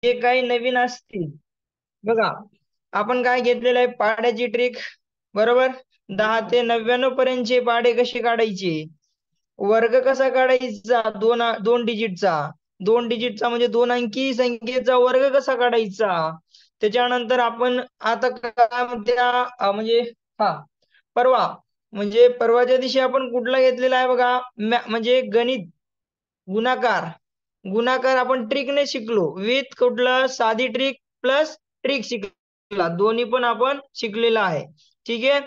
जे काही नवीन असतील बघा, आपण काय घेतलेलं आहे पाड्याची ट्रिक, बरोबर. 10 ते 99 पर्यंतचे पाडे कसे काढायचे, वर्ग कसा काढायचा, दोन डिजिटचा, दोन डिजिटचा म्हणजे दोन अंकी संख्येचा वर्ग कसा काढायचा. त्याच्यानंतर आपण आता काय म्हणजे हा परवा, म्हणजे परवाच्या दिवशी आपण कुठला घेतलेला आहे बघा, म्हणजे गणित गुणाकार. गुणाकार आपण ट्रिकने शिकलो, विथ कुठलं साधी ट्रिक प्लस ट्रिक शिकला, दोन्ही पण आपण शिकलेला आहे. ठीक आहे,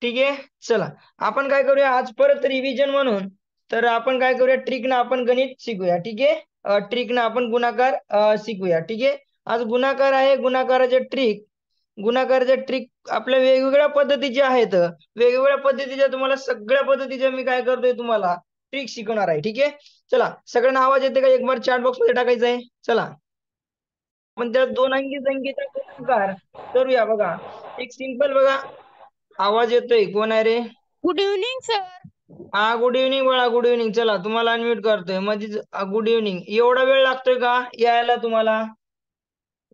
ठीक आहे. चला आपण काय करूया आज परत रिव्हिजन म्हणून, तर आपण काय करूया ट्रिकनं आपण गणित शिकूया. ठीक आहे, ट्रिकनं आपण गुणाकार शिकूया. ठीक आहे, आज गुणाकार आहे, गुणाकाराचे ट्रिक. गुणाकाराच्या ट्रिक आपल्या वेगवेगळ्या पद्धतीच्या आहेत, वेगवेगळ्या पद्धतीच्या, तुम्हाला सगळ्या पद्धतीच्या मी काय करतोय तुम्हाला ट्रिक शिकवणार आहे. ठीक आहे, चला सगळ्यांना आवाज येते का, एक बार चॅट बॉक्स मध्ये टाकायचं आहे. चला आपण त्या दोन अंकी संख्येचा गुणाकार करूया. बघा एक सिंपल, बघा आवाज येतोय, कोण आहे रे. Good evening sir. हा गुड इव्हनिंग बाळा, गुड इव्हनिंग. चला तुम्हाला अनम्यूट करतोय मध्येच. Good evening. एवढा वेळ लागतोय का यायला तुम्हाला,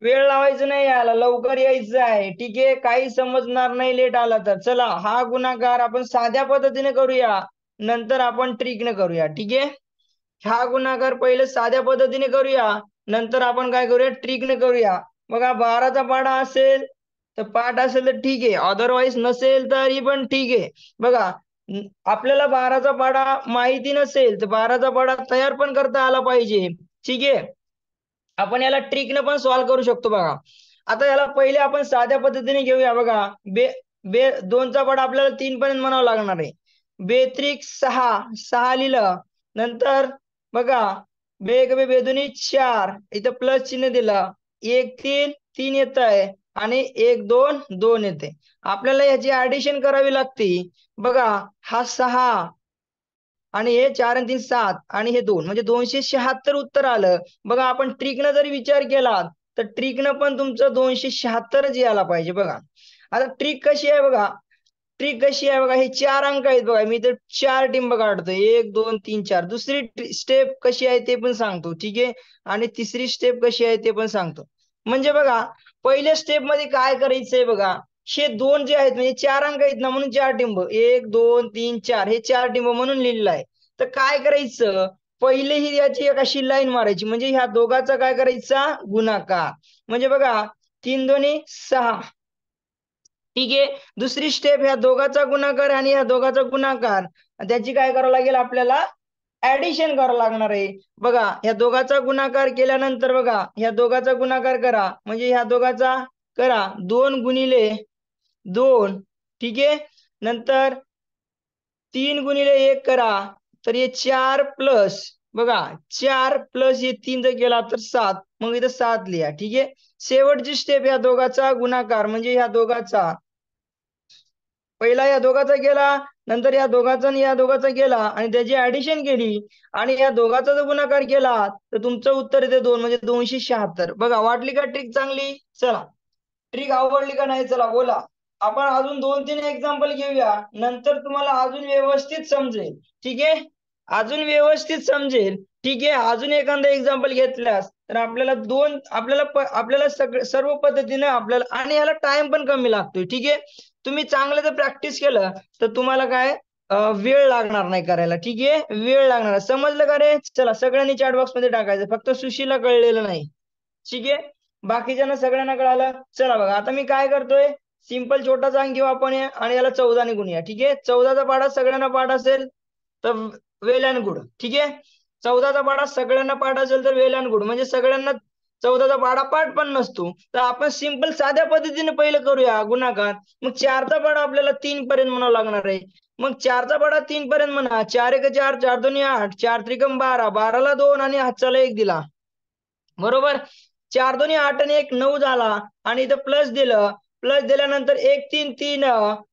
वेळ लावायचं नाही, यायला लवकर यायचं आहे. ठीक आहे, काही समजणार नाही लेट आला तर. चला हा गुणाकार आपण साध्या पद्धतीने करूया, नंतर आपण ट्रिकने करूया. ठीक आहे, हा गुणाकार पहिले साध्या पद्धतीने करूया, नंतर आपण काय करूया ट्रिकने करूया. बघा 12चा पाढा असेल तर पाठ असेल तर ठीक आहे, अदरवाईज नसेल तरी पण ठीक आहे. बघा आपल्याला 12चा पाढा माहिती नसेल तर 12चा पाढा तयार पण करता आला पाहिजे. ठीक आहे, आपण याला ट्रिकने पण सॉल्व्ह करू शकतो. बघा आता याला पहिले आपण साध्या पद्धतीने घेऊया. बघा बे बे दोनचा पाढा आपल्याला 3 पर्यंत म्हणावं लागणार आहे. बेत्रिक 6, 6 लिहिलं, नंतर बघा बेग बे बेदुनी 4, इथं प्लस चिन्ह दिलं, 1 3 3 येत आहे आणि 1 2 2 येते. आपल्याला याची ऍडिशन करावी लागते. बघा हा 6 आणि हे 4 आणि 3 7 आणि हे 2 म्हणजे 276 उत्तर आलं. बघा आपण ट्रिकनं जरी विचार केला तर ट्रिकनं पण तुमचं 276च यायला पाहिजे. बघा आता ट्रिक कशी आहे, बघा ट्रिक कशी आहे बघा, हे 4 अंक आहेत. बघा मी तर 4 टिंब काढतोय, 1 2 3 4. दुसरी स्टेप कशी आहे ते पण सांगतो. ठीक आहे, आणि तिसरी स्टेप कशी आहे ते पण सांगतो. म्हणजे बघा पहिल्या स्टेप मध्ये काय करायचंय, बघा हे दोन जे आहेत म्हणजे 4 अंक आहेत ना, म्हणून 4 टिंब, 1 2 3 4, हे 4 टिंब म्हणून लिहिलेलं आहे. तर काय करायचं, पहिले ही याची एक अशी लाईन मारायची, म्हणजे ह्या दोघाचा काय करायचा गुणाकार. म्हणजे बघा 3 दोन्ही 6. ठीक आहे, दुसरी स्टेप, ह्या दोघाचा गुणाकार आणि ह्या दोघाचा गुणाकार, त्याची काय करावं लागेल आपल्याला ऍडिशन करावं लागणार आहे. बघा ह्या दोघाचा गुणाकार केल्यानंतर बघा ह्या दोघाचा गुणाकार करा, म्हणजे ह्या दोघाचा करा 2 गुणिले 2. ठीक आहे, नंतर 3 गुणिले 1 करा, तर हे 4 प्लस, बघा 4 प्लस हे 3 जर केला तर 7, मग इथं 7 लिहा. ठीक आहे, शेवटची स्टेप ह्या दोघाचा गुणाकार, म्हणजे ह्या दोघाचा पहिला या दोघाचा केला, नंतर या दोघाचा आणि या दोघाचा केला आणि त्याची ऍडिशन केली आणि या दोघाचा जर गुणाकार केला तर तुमचं उत्तर येते 2, म्हणजे 276. बघा वाटली का ट्रिक चांगली. चला ट्रिक आवडली का नाही, चला बोला. आपण अजून 2-3 एक्झाम्पल घेऊया, नंतर तुम्हाला अजून व्यवस्थित समजेल. ठीक आहे, अजून व्यवस्थित समजेल. ठीक आहे, अजून एखादा एक्झाम्पल घेतल्यास तर आपल्याला सर्व पद्धतीने आपल्याला, आणि याला टाइम पण कमी लागतोय. ठीक आहे, तुम्ही चांगलं जर प्रॅक्टिस केलं तर तुम्हाला काय वेळ लागणार नाही करायला. ठीक आहे, वेळ लागणार. समजलं का रे. चला सगळ्यांनी चॅट बॉक्स मध्ये टाकायचं, फक्त सुशीला कळलेलं नाही. ठीक आहे, बाकीच्यांना सगळ्यांना कळालं. चला बघा आता मी काय करतोय, सिंपल छोटासा अंक घेऊ आपण आणि याला 14 ने गुणूया. ठीक आहे, 14चा पाढा सगळ्यांना पाठ असेल तर वेल अँड गुड. ठीक आहे, 14चा पाढा सगळ्यांना पाठ असेल तर वेल अँड गुड, म्हणजे सगळ्यांना 14चा पाढा पाठ पण नसतो तर आपण सिंपल साध्या पद्धतीने पहिलं करूया गुणाकार. मग 4चा पाढा आपल्याला 3 पर्यंत म्हणावं लागणार आहे. मग 4चा पाढा 3 पर्यंत म्हणा, 4 1 4, 4 2 8, 4 त्रिकम 12, 12ला 2 आणि हातचाला 1 दिला, बरोबर. 4 2 8 आणि 1 9 झाला आणि इथं प्लस दिलं, प्लस दिल्यानंतर 1 3 3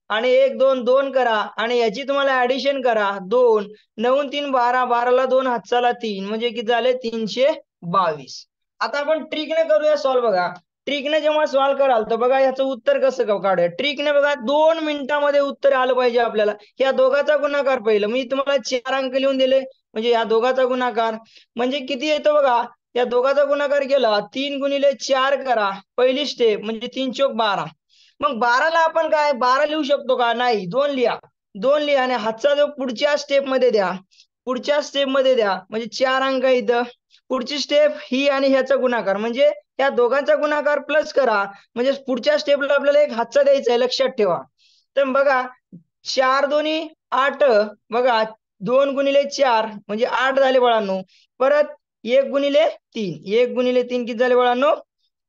आणि 1 2 2 करा आणि याची तुम्हाला ऍडिशन करा 2, 9 3 12, 12ला 2 हातचाला 3, म्हणजे किती झाले 322. आता आपण ट्रिकने करूया सॉल्व्ह. बघा ट्रिकने जेव्हा सॉल्व्ह कराल तर बघा याचं उत्तर कसं काढूया. ट्रिकने बघा 2 मिनिटांमध्ये उत्तर आलं पाहिजे आपल्याला. या दोघाचा गुणाकार पहिलं मी तुम्हाला 4 अंक लिहून दिले, म्हणजे या दोघाचा गुणाकार म्हणजे किती येतो बघा, या दोघाचा गुणाकार केला 3 गुणिले 4 करा, पहिली स्टेप म्हणजे 3 चोक 12. मग 12ला आपण काय 12 लिहू शकतो का? नाही, 2 लिहा. 2 लिहा आणि हातचा जो पुढच्या स्टेप मध्ये द्या, पुढच्या स्टेप मध्ये द्या, म्हणजे 4 अंक इथं. पुढची स्टेप ही आणि ह्याचा गुणाकार, म्हणजे या दोघांचा गुणाकार प्लस करा, म्हणजे पुढच्या स्टेपला आपल्याला एक हातचा द्यायचा आहे, लक्षात ठेवा. तर बघा 4 दोन्ही 8, बघा 2 गुणिले 4 म्हणजे 8 झाले बाळांनो. परत 1 गुणिले 3, 1 गुणिले 3 किती झाले बाळांनो?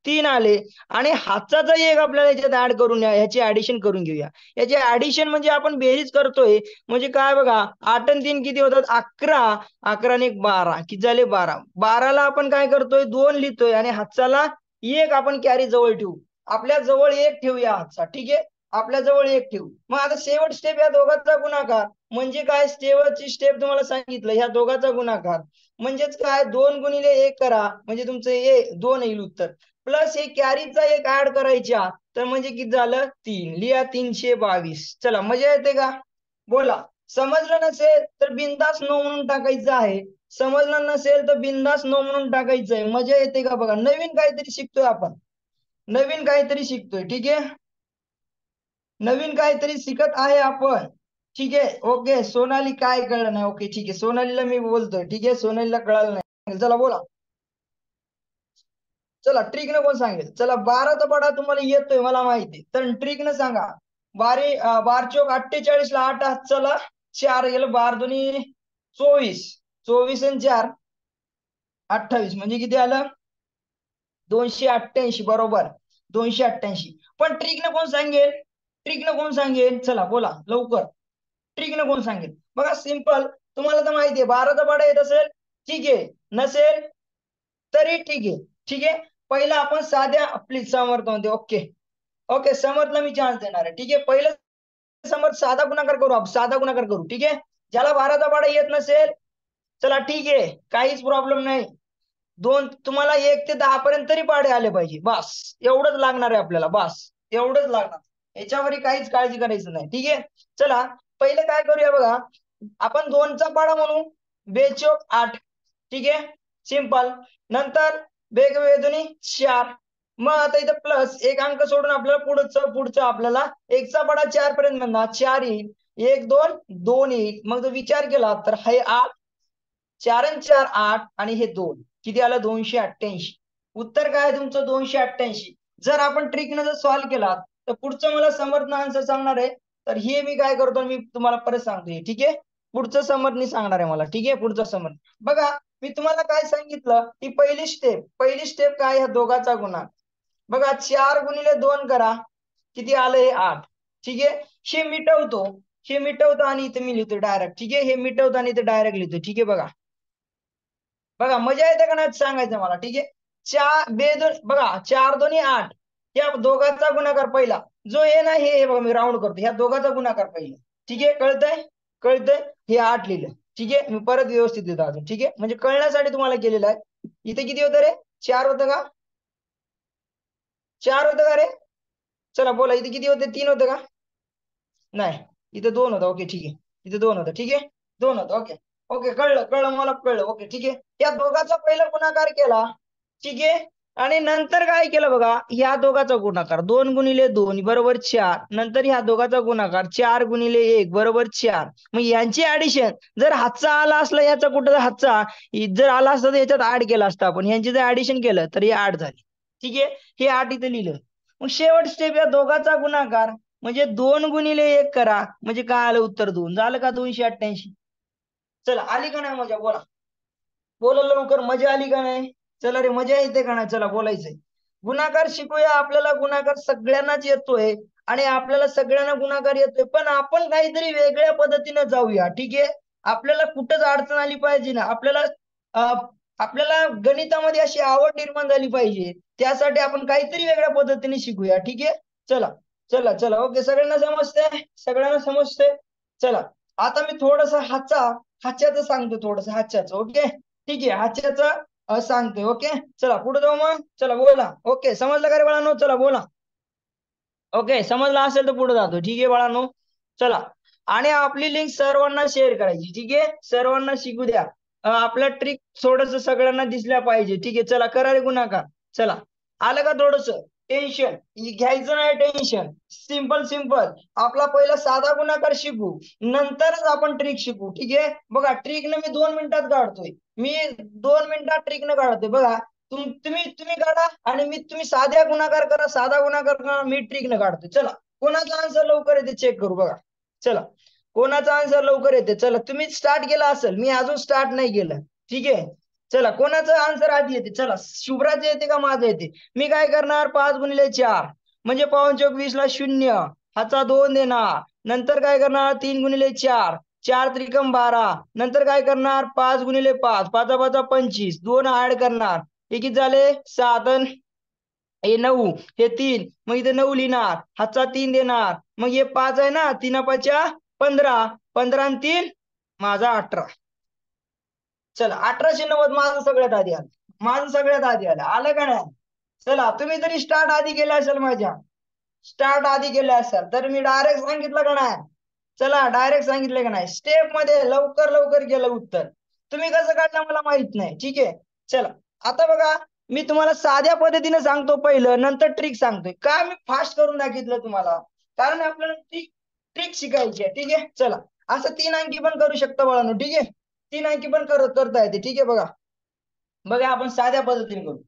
3 आले. आणि हातचा एक आपल्याला याच्यात ऍड करून ह्याची ऍडिशन करून घेऊया. याची ऍडिशन म्हणजे आपण बेरीज करतोय, म्हणजे काय बघा 8 आणि 3 किती होतात? 11. 11 आणि 1 12, किती झाले? 12. 12ला आपण काय करतोय? 2 लिहितोय आणि हातचाला 1 आपण कॅरी जवळ ठेवू. आपल्या जवळ 1 ठेवूया हातचा, ठीक आहे? आपल्या जवळ 1 ठेवू. मग आता शेवट स्टेप या दोघांचा गुणाकार, म्हणजे काय? शेवटची स्टेप तुम्हाला सांगितलं, ह्या दोघांचा गुणाकार म्हणजेच काय? 2 गुणिले 1 करा, म्हणजे तुमचं 2 येईल उत्तर. प्लस हे कॅरीचा 1 ऍड करायच्या, तर म्हणजे किती झालं? 3. लिहा 322. चला, मजा येते का? बोला. समजलं नसेल तर बिंदास नो म्हणून टाकायचं आहे. समजलं नसेल तर बिंदास नो म्हणून टाकायचं आहे. मजा येते का? बघा, नवीन काहीतरी शिकतोय आपण, नवीन काहीतरी शिकतोय, ठीक आहे? नवीन काहीतरी शिकत आहे आपण, ठीक आहे? ओके. सोनाली काय कळलं नाही? ओके, ठीक आहे, सोनालीला मी बोलतोय, ठीक आहे? सोनालीला कळलं नाही, चला बोला. चला ट्रिक न कोण सांगेल? चला 12चा पाढा तुम्हाला येतोय मला माहिती, तर ट्रिक न सांगा. 12 चोक 48 ला 8 हात चला 4 गेलं, 12 दोन्ही 24, 24 आणि 4 28, म्हणजे किती आलं? 288. बरोबर, 288. पण ट्रिक न कोण सांगेल? ट्रिक न कोण सांगेल? चला बोला लवकर. ट्रिक न कोण सांगेल? बघा सिंपल, तुम्हाला तर माहिती आहे 12चा पाढा येत असेल, ठीक आहे, नसेल तरी ठीक आहे, ठीक आहे. पहिला आपण साध्या प्लीज समर्थ मध्ये, ओके ओके, समर्थला मी चान्स देणार आहे, ठीक आहे? पहिलं समर्थ साधा गुणाकार करू, आपण साधा गुणाकार करू, ठीक आहे? ज्याला 12चा पाढा येत नसेल, चला ठीक आहे, काहीच प्रॉब्लेम नाही. तुम्हाला 1 ते 10 पर्यंत तरी पाढे आले पाहिजे, बस एवढंच लागणार आहे आपल्याला, बस एवढंच लागणार. याच्यावर काहीच काळजी करायचं नाही, ठीक आहे? चला पहिले काय करूया बघा, आपण 2चा पाढा म्हणू, 2 चोक 8, ठीक आहे? सिंपल. नंतर वेगवेगळे 4. मग आता इथं प्लस 1 अंक सोडून आपल्याला पुढचं आपल्याला 1चा पाढा 4 पर्यंत म्हणणार, 4 येईल, 1 2 2 येईल. मग जर विचार केला तर हे 8, 4 आणि 4 8 आणि हे 2 किती आलं? 288. उत्तर काय आहे तुमचं? 288. जर आपण ट्रिकनं जर सॉल्व्ह केला तर पुढचं मला समर्थ आन्सर सांगणार आहे. तर हे मी काय करतो, मी तुम्हाला परत सांगतोय, ठीक आहे? पुढचं समर्थनी सांगणार आहे मला, ठीक आहे? पुढचं समर्थ बघा, मी तुम्हाला काय सांगितलं, ती पहिली स्टेप काय? ह्या दोघाचा गुणाकार. बघा 4 गुणिले 2 करा, किती आलं? हे 8, ठीक आहे? हे मिटवतो आणि इथे मी लिहितो डायरेक्ट, ठीक आहे? हे मिटवतो आणि इथे डायरेक्ट लिहितो, ठीक आहे? बघा बघा, मजा येते का नाही सांगायचं मला, ठीक आहे? बघा 4 दोन्ही 8, या दोघांचा गुणाकार पहिला जो आहे ना, हे बघा मी राऊंड करतो, ह्या दोघांचा गुणाकार पहिला, ठीक आहे? कळतंय? कळतंय? हे 8 लिहिलं, ठीक आहे? मी परत व्यवस्थित लिहितो अजून, ठीक आहे? म्हणजे कळण्यासाठी तुम्हाला केलेलं आहे. इथे किती होतं रे? 4 होतं का? 4 होतं का रे? चला बोला, इथे किती होते? 3 होतं का? नाही, इथे 2 होतं. ओके, ठीक आहे, इथे 2 होतं, ठीक आहे? 2 होतं. ओके ओके, कळलं कळलं मला, कळलं. ओके, ठीक आहे. या दोघांचा पहिला गुणाकार केला, ठीक आहे? आणि नंतर काय केलं बघा, ह्या दोघाचा गुणाकार 2 गुणिले 2 बरोबर 4. नंतर ह्या दोघाचा गुणाकार 4 गुणिले 1 बरोबर 4. मग यांची ऍडिशन जर हातचा आला असला, याचा कुठं हातचा जर आला असता तर याच्यात ऍड केला असता आपण. यांची जर ऍडिशन केलं तर हे 8 झाली, ठीक आहे? हे 8 इथे लिहिलं. मग शेवट स्टेप या दोघाचा गुणाकार, म्हणजे 2 गुणिले 1 करा, म्हणजे काय आलं? उत्तर 2. झालं का? 288. चला, आली का नाही मजा? बोला बोला लवकर, मजा आली का नाही? चला रे, मजा येते का नाही? चला बोलायचंय. गुणाकार शिकूया, आपल्याला गुणाकार सगळ्यांनाच येतोय आणि आपल्याला सगळ्यांना गुणाकार येतोय, पण आपण काहीतरी वेगळ्या पद्धतीने जाऊया, ठीक आहे? आपल्याला कुठंच अडचण आली पाहिजे ना, आपल्याला गणितामध्ये अशी आवड निर्माण झाली पाहिजे, त्यासाठी आपण काहीतरी वेगळ्या पद्धतीने शिकूया, ठीक आहे? चला चला चला, ओके, सगळ्यांना समजतंय? सगळ्यांना समजतंय? चला आता मी थोडस हाच्याचं सांगतो, थोडस हाच्याचं, ओके? ठीक आहे, हाच्याचं सांगतोय, ओके? चला पुढे जाऊ मग, चला बोला. ओके, समजलं का रे बाळांनो? चला बोला. ओके, समजलं असेल तर पुढे जातो, ठीक आहे बाळांनो? चला, आणि आपली लिंक सर्वांना शेअर करायची, ठीक आहे? सर्वांना शिकू द्या. आपला ट्रिक थोडस सगळ्यांना दिसल्या पाहिजे. ठीक आहे, चला करा रे गुणाकार. चला, आलं का थोडस टेन्शन घ्यायचं नाही, टेन्शन सिंपल सिंपल. आपला पहिला साधा गुणाकार शिकू, नंतरच आपण ट्रिक शिकू. ठीक आहे, बघा ट्रिकने मी 2 मिनिटात काढतोय. मी 2 मिनिटात ट्रिकने काढतोय. बघा तुम्ही काढा आणि तुम्ही साध्या गुणाकार करा, साधा गुणाकार करा, मी ट्रिकने काढतोय. चला, कोणाचा आन्सर लवकर येते चेक करू. बघा चला, कोणाचा आन्सर लवकर येते. चला, तुम्ही स्टार्ट केला असेल, मी अजून स्टार्ट नाही केलं. ठीक आहे, चला कोणाचं आन्सर आधी येते. चला, शुभ्राचे येते का माझं येते. मी काय करणार, 5 गुणिले 4 म्हणजे 5×4 = 20 ला 0 हाचा 2 देणार. नंतर काय करणार, 3 गुणिले 4 4 त्रिकम 12. नंतर काय करणार, 5 गुणिले 5 5 5 25 2 ऍड करणार. हे किती झाले, 7 हे 9 हे 3, मग इथे 9 लिहिणार, हातचा 3 देणार. मग हे 5 आहे ना, 3 5 15 15 आणि 3 माझा 18. चला, 1890 माझं सगळ्यात आधी आलं, माझं सगळ्यात आधी आलं का नाही. चला, तुम्ही तरी स्टार्ट आधी केलं असेल, माझ्या स्टार्ट आधी केलं असेल तर मी डायरेक्ट सांगितलं का नाही. चला, डायरेक्ट सांगितलं का नाही, स्टेप मध्ये लवकर लवकर गेलं उत्तर. तुम्ही कसं काढलं मला माहित नाही. ठीक आहे, चला आता बघा, मी तुम्हाला साध्या पद्धतीने सांगतो पहिलं, नंतर ट्रिक सांगतोय. का मी फास्ट करून दाखवलं तुम्हाला, कारण आपल्याला ट्रिक शिकायची आहे. ठीक आहे, चला असं 3 अंकी पण करू शकतो बाळांनो. ठीक आहे, 3 अंकी पण करता येते. ठीक आहे, बघा आपण साध्या पद्धतीने करू.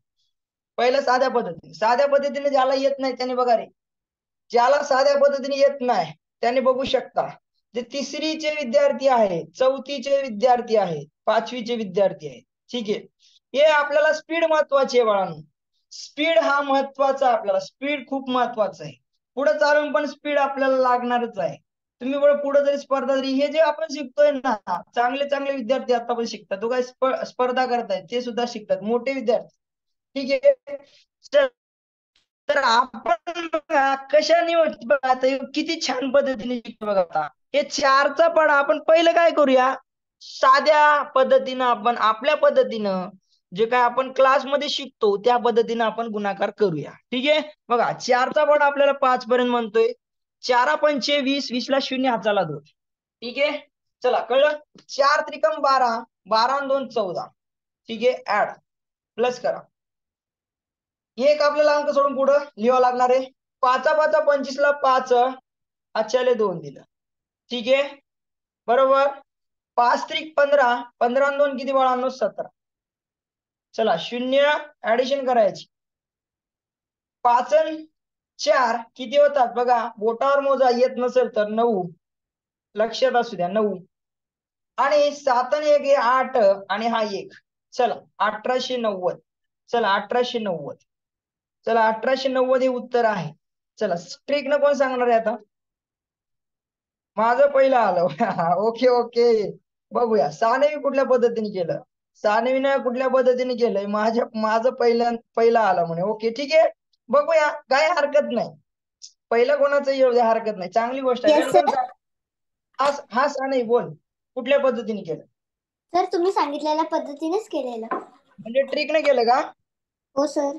पहिलं साध्या पद्धतीने ज्याला येत नाही त्याने बघा रे, ज्याला साध्या पद्धतीने येत नाही त्याने बघू शकता. जे तिसरीचे विद्यार्थी आहे, चौथीचे विद्यार्थी आहे, 5वीचे विद्यार्थी आहे. ठीक आहे, हे आपल्याला स्पीड महत्वाची आहे बाळांनो. स्पीड हा महत्वाचा, आपल्याला स्पीड खूप महत्वाचं आहे. पुढे चालून पण स्पीड आपल्याला लागणारच आहे. तुम्ही पुढे जरी स्पर्धा जरी, हे जे आपण शिकतोय ना, चांगले चांगले विद्यार्थी आता पण शिकतात. तो काय स्पर्धा करतायत ते सुद्धा शिकतात, मोठे विद्यार्थी. ठीक आहे, तर आपण बघा कशाने बघा, किती छान पद्धतीने शिकतो बघा. आता हे 4चा पाढा आपण पहिलं काय करूया, साध्या पद्धतीनं आपण आपल्या पद्धतीनं जे काय आपण क्लासमध्ये शिकतो त्या पद्धतीनं आपण गुणाकार करूया. ठीक आहे, बघा 4चा पाढा आपल्याला 5 पर्यंत म्हणतोय. 4 पंचे 20 20 ला 0 हाताला 2. ठीक आहे, चला कळलं. 4 त्रिकम 12 12 आणि 2 14. ठीक आहे, ऍड प्लस करा. एक आपल्याला अंक सोडून पुढं लिहावं लागणार आहे. 5 5 25 ला 5 अच्छाले 2 दिलं. ठीक आहे, बरोबर. 5 त्रिक 15 15 आणि 2 किती बाळांनो, 17. चला 0 ऍडिशन करायची. 5 आणि 4 किती होतात बघा, बोटावर मोजा, येत नसेल तर 9, लक्षात असू द्या 9. आणि 7 आणि 1 हे 8 आणि हा 1. चला 1890. चला 1890. चला 1890 हे उत्तर आहे. चला, ट्रिक न कोण सांगणार आहे आता, माझं पहिलं आलं. ओके ओके, बघूया सानवी कुठल्या पद्धतीने केलं. सानवीनं कुठल्या पद्धतीने केलंय, माझं पहिलं आलं म्हणे. ओके ठीक आहे, बघूया, काय हरकत नाही. पहिलं कोणाचं येऊ द्या, हरकत नाही, चांगली गोष्ट आहे. हा सानवी बोल, कुठल्या पद्धतीने केलं. सर तुम्ही सांगितलेल्या पद्धतीनेच केलेलं. म्हणजे ट्रिकने केलं का. हो सर.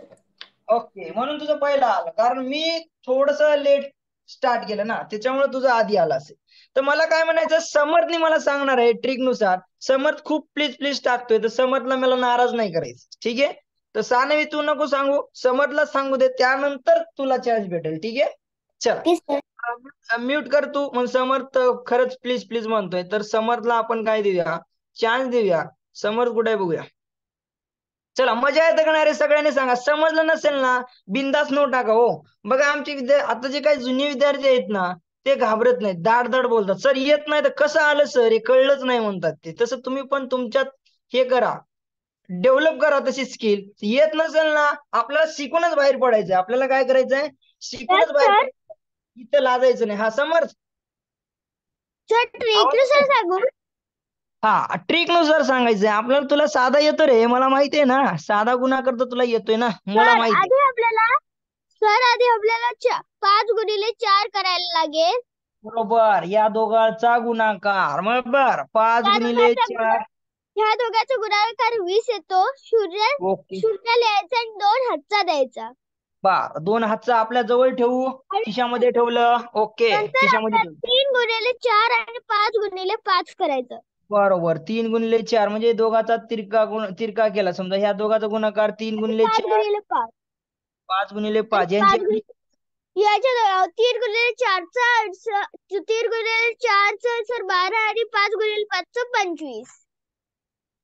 ओके, म्हणून तुझं पहिलं आलं, कारण मी थोडस लेट स्टार्ट केलं ना, त्याच्यामुळे तुझं आधी आलं असेल. तर मला काय म्हणायचं, समर्थने मला सांगणार आहे ट्रिक नुसार. समर्थ खूप प्लीज टाकतोय, तर समर्थला मला नाराज नाही करायचं. ठीक आहे, तर सानवी तू नको सांगू, समर्थला सांगू दे, त्यानंतर तुला चान्स भेटेल. ठीक आहे, चला म्यूट कर तू. मग समर्थ खरंच प्लीज म्हणतोय, तर समर्थला आपण काय देऊया, चान्स देऊया. समर्थ कुठे बघूया. चला, मजा येते का नाही रे, सगळ्यांनी सांगा. समजलं नसेल ना, बिंदास नो टाका. हो बघा, आमचे आता जे काही जुने विद्यार्थी आहेत ना, ते घाबरत नाहीत, दाड बोलतात. सर येत नाही तर कसं आलं सर, हे कळलंच नाही म्हणतात ते. तसं तुम्ही पण तुमच्यात हे करा, डेव्हलप करा तशी स्किल. येत नसेल ना, आपल्याला शिकूनच बाहेर पडायचंय. आपल्याला काय करायचंय, शिकूनच बाहेर पडायचं, इथं लाजायचं नाही. हा समर्थ, सांगू. हा ट्रिक नुसार सांगायचंय आपल्याला. तुला साधा येतो रे, मला माहितीये ना, साधा गुणाकार तर तुला येतोय ना, मला माहिती. आधी आपल्याला 5 गुणिले 4 करायला लागेल. बरोबर, या दोघांचा गुणाकार. बरोबर, 5 गुणिले 4. ह्या दोघांचा गुणाकार 20 येतो. ओके, शून्य लिहायचा आणि 2 हातचा द्यायचा. बर, 2 हातचं आपल्या जवळ ठेवू, खिशामध्ये ठेवलं. ओके, खिशामध्ये ठेवू. 3 गुणिले 4 आणि 5 गुणिले 5 करायचं. बरोबर 3 गुणिले 4 म्हणजे दोघाचा तिरका केला. समजा ह्या दोघाचा गुणाकार 3 गुणिले 4 5 5 गुणिले 5 आणि यांची 5 याच्या 3 गुणिले 4 3 गुणिले 4 सर 12 आणि 5 गुणिले 5 25.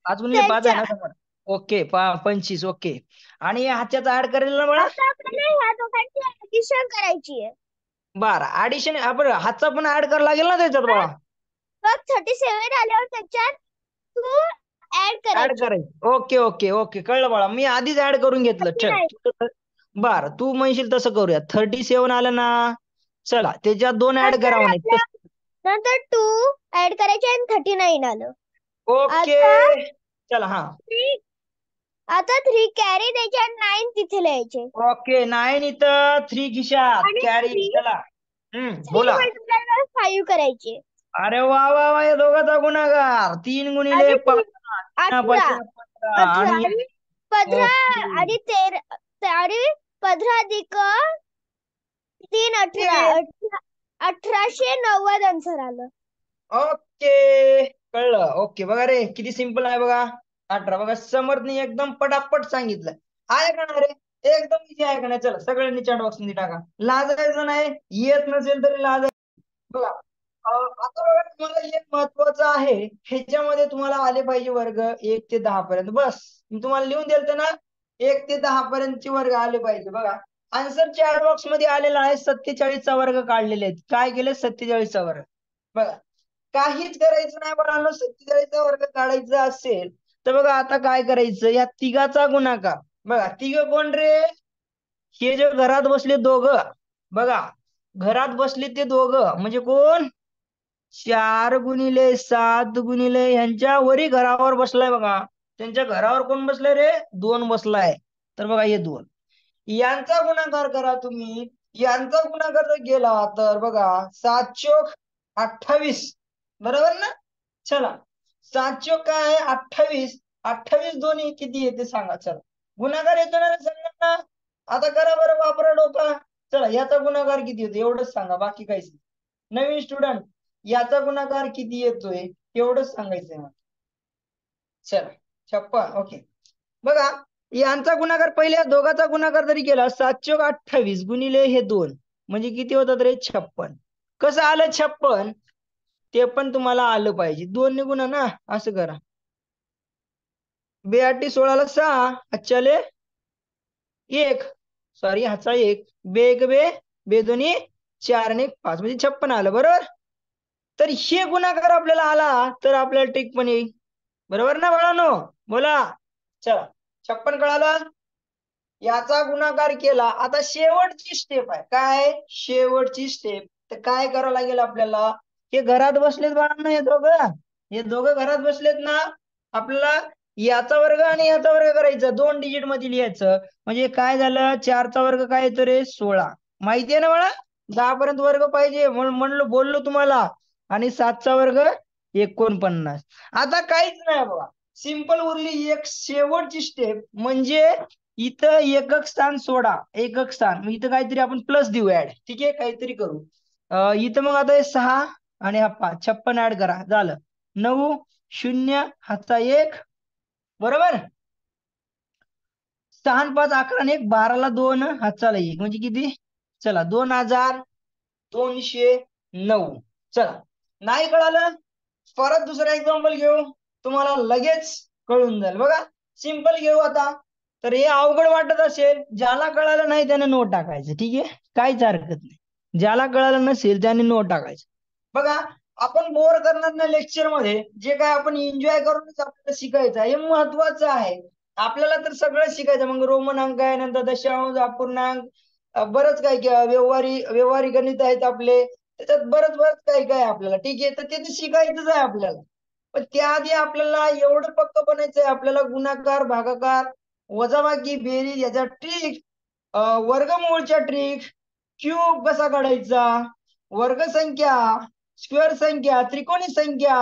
5 गुणिले 5 आहे त्याच्या ना समोर. ओके 25. ओके. आणि ह्याच्यात ऍड करेल ना बाळा. आता आपल्याला ह्या दोघांची ऍडिशन करायची आहे. बरं ऍडिशन आपण हातचा पण ऍड करायला लागेल ना त्याच्यात बाळा. मग 37 आल्यावर त्याच्यात 2 ऍड ऍड करायचे. करायचं. ओके ओके ओके कळलं बाळा. मी आधीच ऍड करून घेतलं. चल 39. बर तू म्हणशील तसं करूया. 37 आलं ना. चला त्याच्यात 2 ऍड करा म्हणे. नंतर 2 ऍड करायचे आणि 39 आलं. ओके आता चला हा 3 कॅरी द्यायचे आणि 9 तिथे लिहायचे. ओके 9 इथं 3 खिशात आणि कॅरी. 3 चला बोला. मल्टिप्लाय 5 करायचे. अरे वा वा वा या दोघाचा गुणाकार 3 गुणिले आणि 5 18 आणि 15 ओके आणि 13 आणि 15 अधिक 3 1890 आन्सर आलं. ओके कळलं. ओके बघा रे किती सिंपल आहे बघा. 18 बघा समर्थने एकदम पटापट सांगितलं. आहे का ना रे. एकदम इझी आहे का नाही. चला सगळ्यांनी चॅट बॉक्स मध्ये टाका. लाजायचं नाही. येत नसेल तरी लाजायचं. बघा आता बघा तुम्हाला एक महत्वाचं आहे. ह्याच्यामध्ये तुम्हाला आले पाहिजे वर्ग 1 ते 10 पर्यंत. बस मी तुम्हाला लिहून दिलं ना 1 ते 10 पर्यंतचे वर्ग आले पाहिजे. बघा आन्सर चॅट बॉक्स मध्ये आलेला आहे. 47चा वर्ग काढलेले आहेत. काय केले 47चा वर्ग. बघा काहीच करायचं नाही बाळांनो. 47चा वर्ग काढायचा असेल तर बघा आता काय करायचं. या तिघाचा गुणाकार. बघा तिघ कोण रे. हे जे घरात बसले दोघं. बघा घरात बसले ते दोघं म्हणजे कोण. 4 गुणिले 7 गुणिले ह्यांच्या वरी घरावर बसलाय बघा. त्यांच्या घरावर कोण बसलाय रे. 2 बसलाय. तर बघा हे 2 यांचा गुणाकार करा तुम्ही. यांचा गुणाकार जर केला तर बघा 7 चोक 28 बरोबर ना. चला 7 चोक काय आहे 28. 28 दोन्ही किती येते सांगा. चला गुणाकार येतो ना सगळ्यांना. आता करा बरं वापरा डोका. चला याचा गुणाकार किती येतो एवढंच सांगा. बाकी काहीच नाही. नवीन स्टुडंट याचा गुणाकार किती येतोय एवढंच सांगायचंय मला. चला 56. ओके बघा यांचा गुणाकार पहिल्या दोघाचा गुणाकार जरी केला 7 चोक 28 गुणिले हे 2 म्हणजे किती होतात रे 56. कसं आलं 56 ते पण तुम्हाला आलं पाहिजे. 2 ने गुणा ना. असं करा. 2 16 ला 6 अच्छाले 1 सॉरी ह्याचा 1 बे 1 बे बे दोन्ही 4 आणि 5 म्हणजे 56 आलं बरोबर. तर हे गुणाकार आपल्याला आला तर आपल्याला ट्रिक पण येईल. बरोबर ना बाळांनो बोला. चला 56 कळालं. याचा गुणाकार केला. आता शेवटची स्टेप आहे. काय शेवटची स्टेप. तर काय करावं लागेल आपल्याला. हे घरात बसलेत बाळांनो हे दोघं. हे दोघं घरात बसलेत ना. आपल्याला याचा वर्ग आणि याचा वर्ग करायचा. 2 डिजिट मध्ये लिहायचं. म्हणजे काय झालं 4चा वर्ग काय येतो रे 16. माहिती आहे ना बाळा. 10 पर्यंत वर्ग पाहिजे म्हणलो बोललो तुम्हाला. आणि 7चा वर्ग 49. आता काहीच नाही बघा. सिंपल उरली एक शेवटची स्टेप म्हणजे इथं एकक स्थान सोडा. एकक स्थान मग इथं काहीतरी आपण प्लस देऊ ऍड. ठीक आहे काहीतरी करू. इथं मग आता 6 आणि हा 5 56 ऍड करा झालं 9 0 हातचा 1 बरोबर. 6 आणि 5 11 आणि 1 12 ला 2 हातचाला 1 म्हणजे किती. चला 2209. चला नाही कळालं परत दुसरा एक्झाम्पल घेऊ. तुम्हाला लगेच कळून जाईल. बघा सिंपल घेऊ आता. तर हे अवघड वाटत असेल ज्याला कळालं नाही त्याने नोट टाकायचं. ठीक आहे काहीच हरकत नाही. ज्याला कळालं नसेल त्याने नोट टाकायचं. बघा आपण बोर करणार नाही लेक्चर मध्ये. जे काय आपण एन्जॉय करूनच आपल्याला शिकायचं हे महत्वाचं आहे. आपल्याला तर सगळं शिकायचं. मग रोमन अंक आहे नंतर दशांश अपूर्णांक बरंच काही व्यवहारिक गणित आहेत आपले. त्याच्यात बरंच काही काय आपल्याला. ठीक आहे तर ते शिकायचंच आहे आपल्याला. पण त्याआधी आपल्याला एवढं पक्क बनायचंय आपल्याला गुणाकार भागाकार वजाबाकी बेरीज याच्या ट्रिक वर्गमूळच्या ट्रिक क्यूब कसा काढायचा वर्गसंख्या स्क्वेअर संख्या त्रिकोणी संख्या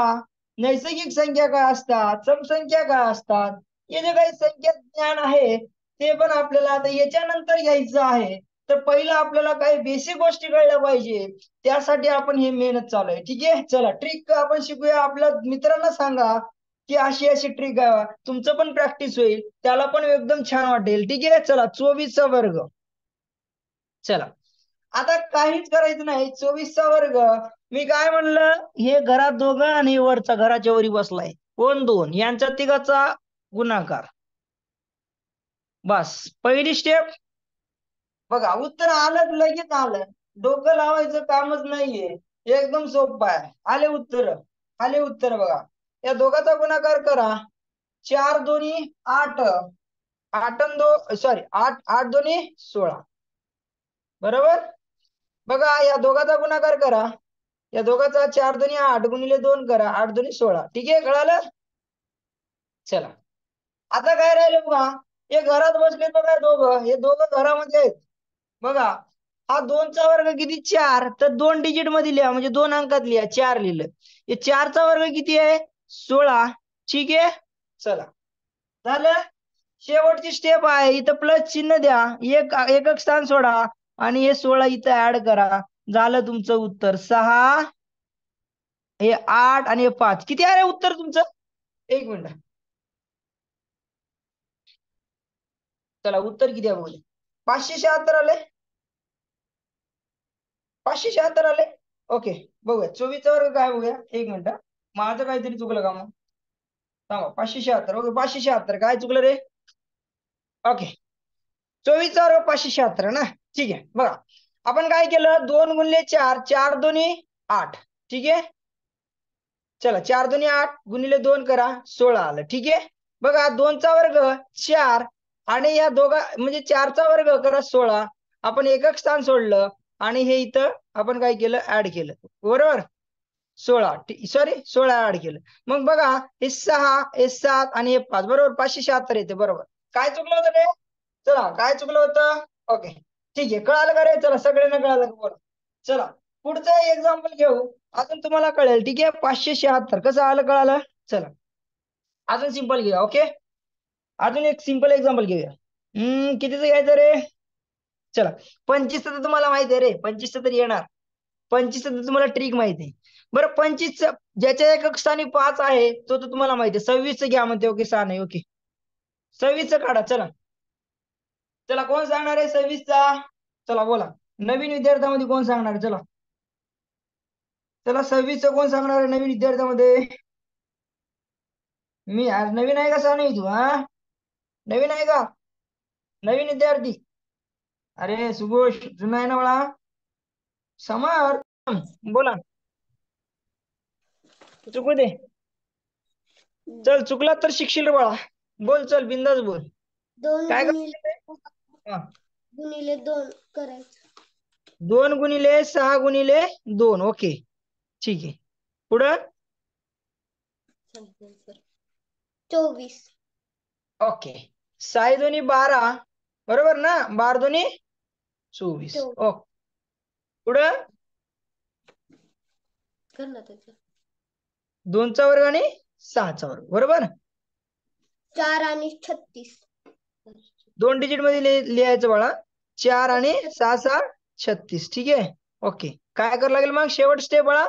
नैसर्गिक संख्या काय असतात समसंख्या काय असतात हे जे काही संख्या ज्ञान आहे ते पण आपल्याला आता याच्यानंतर घ्यायचं आहे. तर पहिलं आपल्याला काही बेसिक गोष्टी कळल्या पाहिजे, त्यासाठी आपण हे मेहनत चालू आहे. ठीक आहे, चला ट्रिक आपण शिकूया. आपल्या मित्रांना सांगा की अशी अशी ट्रिक आहे, तुमचं पण प्रॅक्टिस होईल, त्याला पण एकदम छान वाटेल. ठीक आहे, चला 24चा वर्ग. चला आता काहीच करायचं नाही. 24चा वर्ग, मी काय म्हणलं, हे घरात दोघं आणि वरचा घराच्या वरी बसलाय कोण, 2, यांच्या तिघाचा गुणाकार. बस पहिली स्टेप. बघा उत्तर आलं, लगेच आलं, डोकं लावायचं कामच नाहीये, एकदम सोपं आहे. आले उत्तर बघा. या दोघाचा गुणाकार करा. 4 दोन्ही 8, 8 8 दोन्ही 16, बरोबर. बघा या दोघाचा गुणाकार करा. या दोघाचा 4 दोन्ही 8 गुणिले 2 करा, 8 दोन्ही 16. ठीक आहे, कळालं. चला आता काय राहिलं बघा, हे घरात बसले बघा दोघं, हे दोघं घरामध्ये आहेत. बघा हा 2चा वर्ग किती, 4, तर 2 डिजिट मध्ये लिहा, म्हणजे 2 अंकात लिहा. 4 लिहिलं. हे 4चा वर्ग किती आहे, 16. ठीक आहे, चला झालं. शेवटची स्टेप आहे, इथं प्लस चिन्ह द्या, एकक स्थान सोडा आणि हे 16 इथं ऍड करा. झालं तुमचं उत्तर. 6, हे 8 आणि हे 5. किती आहे उत्तर तुमचं? एक मिनिट, चला उत्तर किती आहे बघूया. 576 आले. 576 आले. ओके, बघूया 24चा वर्ग काय बघूया. एक मिनिट, माझं काहीतरी चुकलं का मग, सांगा. 576, ओके 576, काय चुकलं रे. ओके 24चा वर्ग 576 ना. ठीक आहे, बघा आपण काय केलं, 2 गुणिले 4, 4 दोन्ही 8. ठीक आहे, चला 4 दोन्ही 8 गुणिले 2 करा, 16 आलं. ठीक आहे, बघा 2चा वर्ग 4 आणि या दोघा म्हणजे 4चा वर्ग करा 16. आपण एकक स्थान सोडलं आणि हे इथं आपण काय केलं, ऍड केलं, बरोबर. 16 ऍड केलं. मग बघा हे 6, हे 7 आणि हे 5, बरोबर 576 येते, बरोबर. काय चुकलं होतं रे, चला काय चुकलं होतं. ओके ठीक आहे, कळालं का रे. चला सगळ्यांना कळालं का, बोला. चला पुढचं एक्झाम्पल घेऊ, अजून तुम्हाला कळेल. ठीक आहे, 576 कसं आलं, कळालं. चला अजून सिंपल घेऊया. ओके, अजून एक सिंपल एक्झाम्पल घेऊया. कितीचं घ्यायचं रे. चला 25 तर तुम्हाला माहिती आहे रे, 25 तर येणार. 25 तर तुम्हाला ट्रिक माहिती आहे. बरं 25 ज्याच्या एकक स्थानी 5 आहे तो तर तुम्हाला माहिती आहे. 26 घ्या म्हणते. ओके 6 नाही. ओके 26 काढा. चला चला कोण सांगणार आहे 26चा, चला बोला. नवीन विद्यार्थ्यामध्ये कोण सांगणार, चला चला 26चं कोण सांगणार आहे नवीन विद्यार्थ्यामध्ये. मी आज नवीन आहे का, सा नाही तू, हा नवीन आहे का नवीन विद्यार्थी. अरे सुघोष जुना आहे ना बाळा. समर बोला, चुकू दे. चल चुकला तर शिकशील रे बाळा. बोल, चल बिंदास बोल. 2 काय गुणिले हा, 2 करायचं. 2 गुणिले 6 गुणिले 2. ओके ठीक आहे, पुढं 24. ओके 6 दोन्ही 12, बरोबर ना. 12 दोन्ही 24. ओके पुढं कर ना त्याचं. 2चा वर्ग आणि 6चा वर्ग, बरोबर. 4 आणि 36. 2 डिजिट मध्ये लिहायचं बाळा. 4 आणि 6 6 36. ठीक आहे, ओके. काय करावं लागेल मग, शेवट स्टेप बाळा.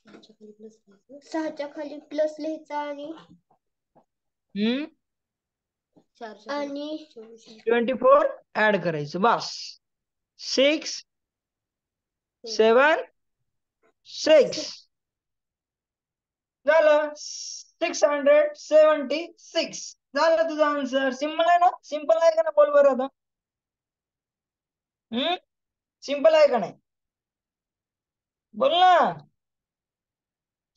6च्या खाली प्लस लिहायचा आणि 24 ऍड करायचं, बस. 6 7 6 झालं. 676 झालं तुझा आन्सर. सिंपल आहे ना, सिंपल आहे का ना, बोल बरं आता. सिंपल आहे का नाही, बोल ना.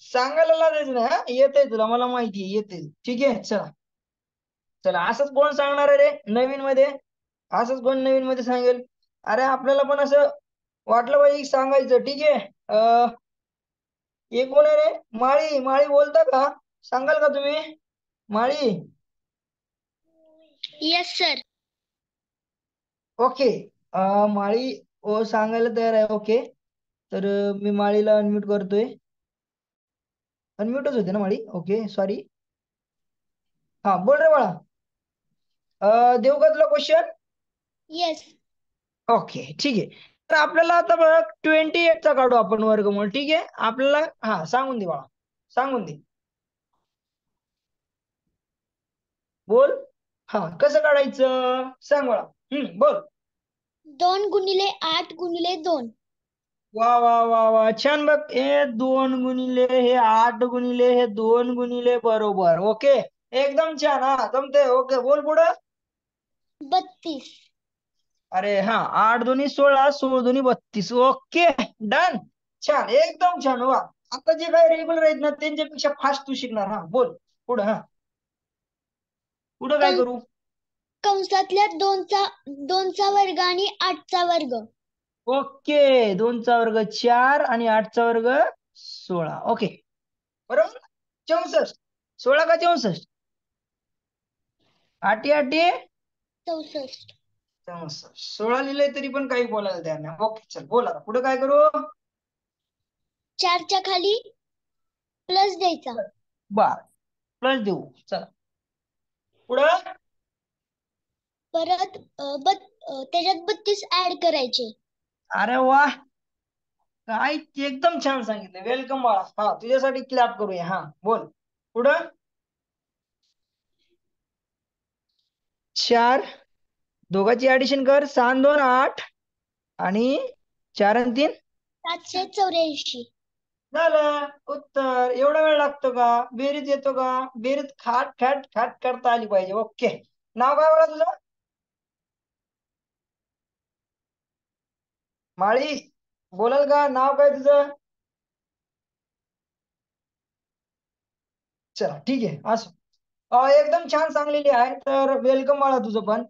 सांगायला लागायचं नाही, हा येतंय तुला, मला माहिती आहे येते. ठीक आहे, चला चला असंच कोण सांगणार आहे रे नवीन मध्ये, असंच कोण नवीन मध्ये सांगेल. अरे आपल्याला पण असं वाटलं पाहिजे सांगायचं. ठीक आहे, हे कोण आहे रे, माळी. माळी बोलता का, सांगाल का तुम्ही, Mali. Yes sir. Okay Mali ओ सांगायला तयार आहे. ओके तर मी माळीला अनम्यूट करतोय. अनम्यूटच होते ना माळी. Okay sorry. हा बोल रे बाळा. देऊ का तुला क्वेश्चन. येस. ओके, ठीक आहे. तर आपल्याला आता बघ 28चा काढू आपण वर्गमूळ. ठीक आहे, आपल्याला हा सांगून दे बाळा, सांगून दे, बोल. हा कसं काढायचं सांग बाळा. बोल. 2 × 8 × 2. वा वा वा वा, छान बघ. हे 2 × 8 × हे 2 × बरोबर. ओके, एकदम छान. हा जमते. ओके, बोल पुढं. 32. अरे हा, 8 2 16, 16 2 32. Okay, done. छान, एकदम छान. वा, आता जे काही रेग्युलर आहेत ना त्यांच्यापेक्षा फास्ट तू शिकणार. हा बोल पुढं. हा पुढं काय कं- करू? कंसातल्या 2चा वर्ग आणि 8चा वर्ग. ओके, 2चा वर्ग 4 आणि 8चा वर्ग 16. ओके, बरोबर. 64. 16 का 64? आठी आठी 64. 64. 16 लिहिलंय तरी पण काही बोलायला तयार नाही. ओके, चल बोला. पुढे काय करू? 4च्या खाली प्लस द्यायचा. बर, प्लस देऊ. चला पुढं. परत त्याच्यात 32 ऍड करायचे. अरे वा, काय एकदम छान सांगितलं. वेलकम बाळा. हा तुझ्यासाठी क्लॅप करूया. हा बोल पुढं. 4, दोघांची ऍडिशन कर. 6 आणि 2 8 आणि 4 आणि 3 784. झालं उत्तर. एवढा वेळ लागतो का? बेरीज येतो का? बेरीज खाट खाट खाट करता आली पाहिजे. ओके, नाव काय बघा तुझं? माळी, बोलाल का? नाव काय तुझं? चला ठीक आहे, असो. एकदम छान सांगलेली आहे. तर वेलकम बाळा तुझं पण.